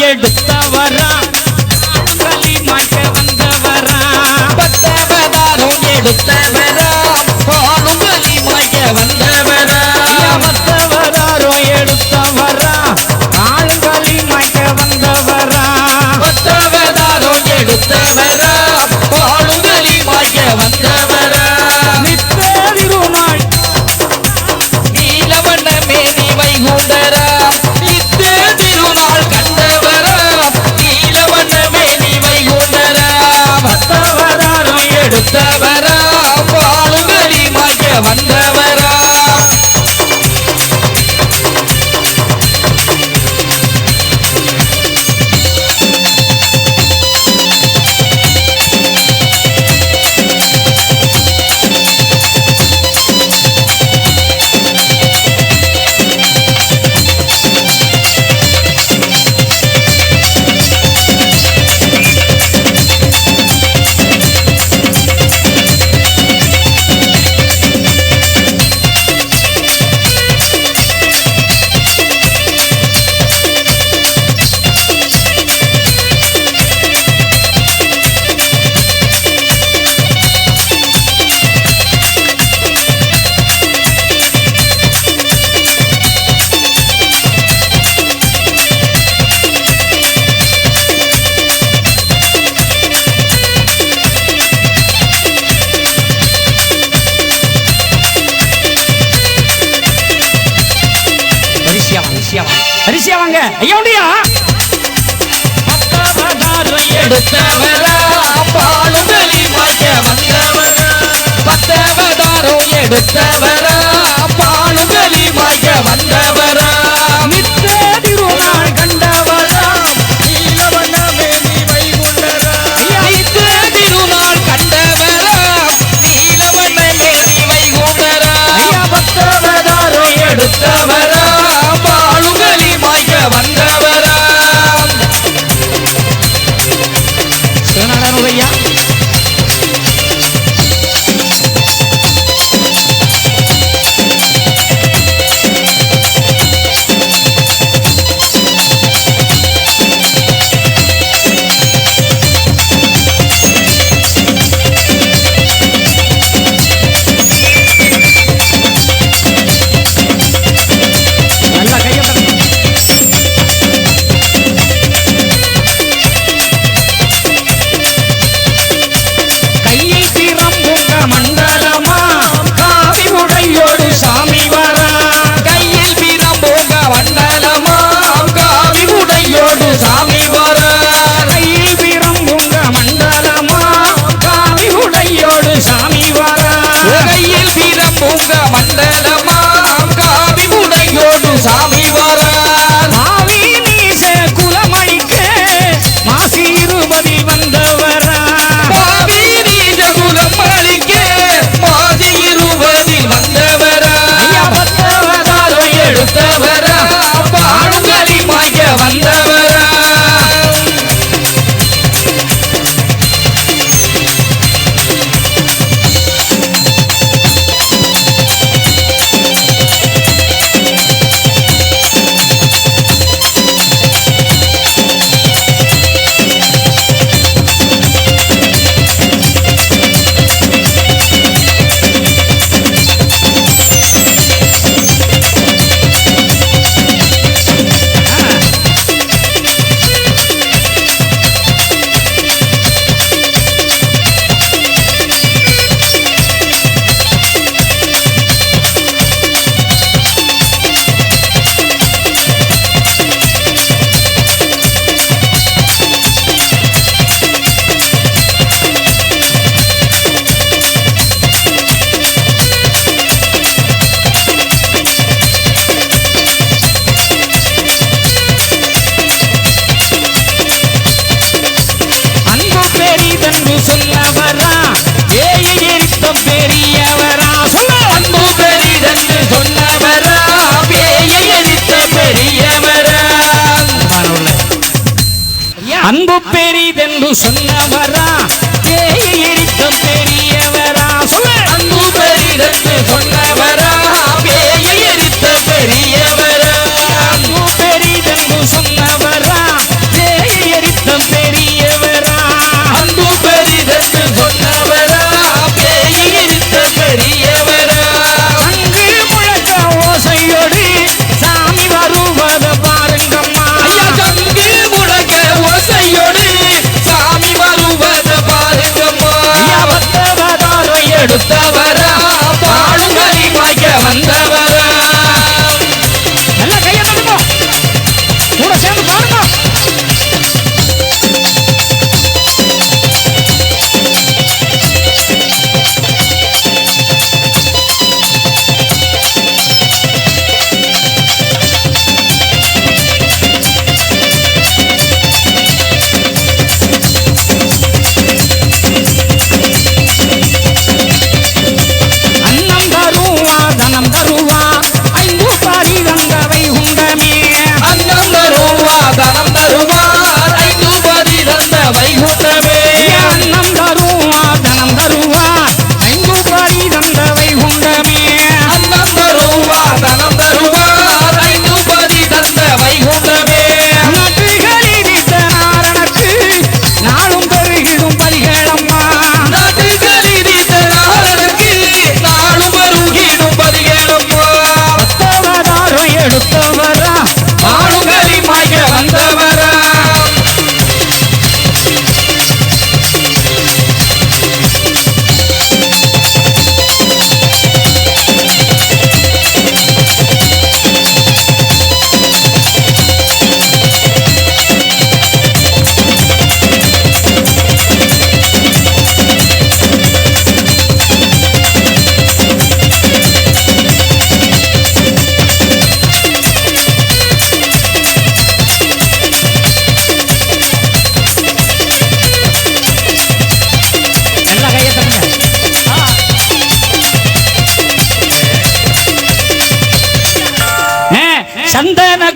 எடுத்தவரா களி மாட்ட வந்தவரா பத்தவதாரம் எடுத்தவரா பாலும் களி மாட்ட வந்தவரா பத்தவதாரம் எடுத்தவரா களி மாட்ட வந்தவரா பத்தவதாரம் எடுத்தவரா பாலும் களி மாட்ட வந்தவரா நித்த திருநாள் நீலவண்ண மேனி வைகுண்டரா நித்த திருநாள் கண்டவரா நீலவண்ண மேனி வைகுண்டரா பத்தவதாரம் எடுத்தவரா பாலும் களி மாட்ட வந்தவரா அரிசியா வாங்க ஐயா உண்டியா பத்தவதாரம் எடுத்தவரா பாலும் களி மாட்ட வந்தவரா பத்தவதாரம் எடுத்தவரா பாலும் களி மாட்ட வந்தவரா நித்த திருநாள் கண்டவரா நீலவண்ண மேனி வைகுண்டரா நித்த திருநாள் கண்டவரா நீலவண்ண மேனி வைகுண்டரா ஐயா பத்தவதாரம் எடுத்தவரா பாலும் களி மாட்ட வந்தவரா சிவநாடானு ஐயா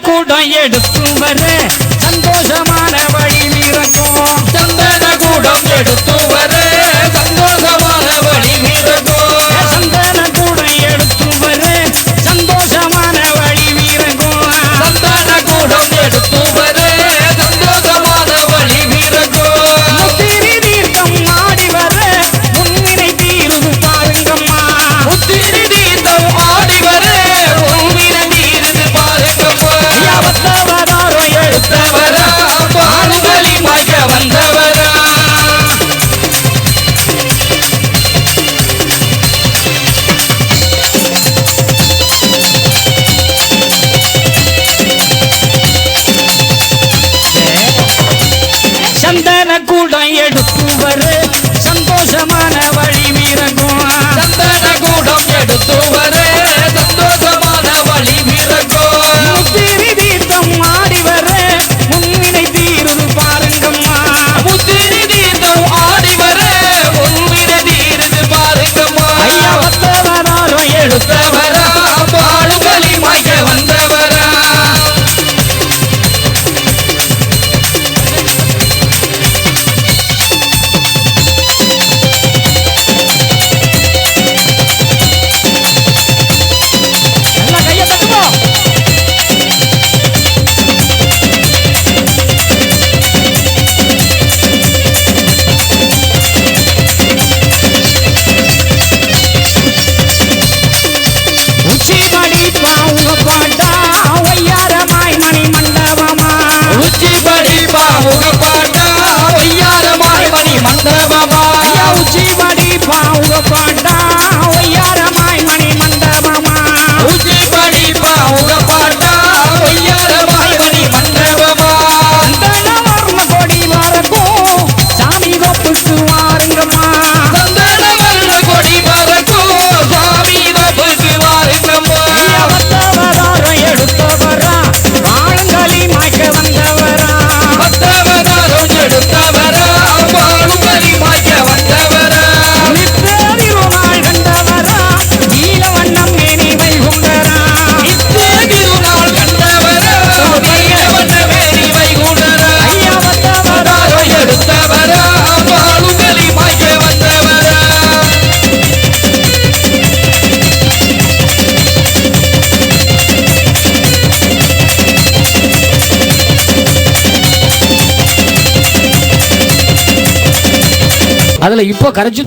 கூடம் எடுத்து வர சந்தோஷமான வழி வீரக்கும் சந்தன கூடம் எடுத்து வர சந்தோஷமான வழி வீரக்கும் சந்தன கூடம் எடுத்து வர சந்தோஷமான வழி வீரக்கும் சந்தன கூடம் எடுத்து வர சந்தோஷமான வழி வீரக்கும் முத்திரி தீர்த்தம் ஆடி வர முன்னினை தீருது பாருங்கம்மா முத்திரி தீர்த்தம் ஆடி வர உன்னின தீருது பாருங்கம்மா வந்தவராரோ எடுத்தவரா பாடுகளி மாய்க்க வந்தவரா சந்தன கூடம் எடுத்து வர சந்தோஷமான வழி வீரக்கும் சந்தன கூடம் எடுத்து வர சந்தோஷமான வழி வீரக்கும் முத்திரி தீர்த்தம் ஆடி வர முன்னினை தீருது பாருங்கம்மா முத்திரி தீர்த்தம் ஆடி வர உன்னின தீருது பாருங்கம்மா ஐயா வந்தவராரோ எடுத்தவரா பாடுகளி மாய்க்க வந்தவரா நல்லா கையை தட்டுவோம் உச்சி படிப்பா உங்க பாட்டா ஒய்யாரமாய் மணி மண்டபமா உச்சி படிப்பா உங்க பாட்டா ஒய்யாரமாய் மணி மண்டபமா ஐயா உச்சி படிப்பா உங்க பாட்டா ஒய்யாரமாய் மணி மண்டபமா உச்சி படிப்பா உங்க பாட்டா ஒய்யாரமாய் மணி மண்டபமா சந்தனவர்ண கொடி வரக்கும் சாமி கொப்புக்கு வாருங்கம்மா சந்தன வர்ண கொடி பறக்கும் சுவாமி தப்புக்கு வாருங்கம்மா ஐயா வந்தவராரோ எடுத்தவரா வாழுங்களி மாய்க்க வந்தவரா வந்தவராரும் எடுத்தவரா பாடுகளி மாய்க்க வந்தவரா நித்ததிருநாள் கண்டவரா நீல வண்ணம் மேனி வைகுண்டரா நித்திய திருநாள் கண்டவரா நீலவண்ண மேனி வைகுண்டரா ஐயா வந்தவராரோ வராரும் எடுத்தவரா பாடுகளி மாய்க்க வந்தவரா அதுல இப்போ கரைச்சு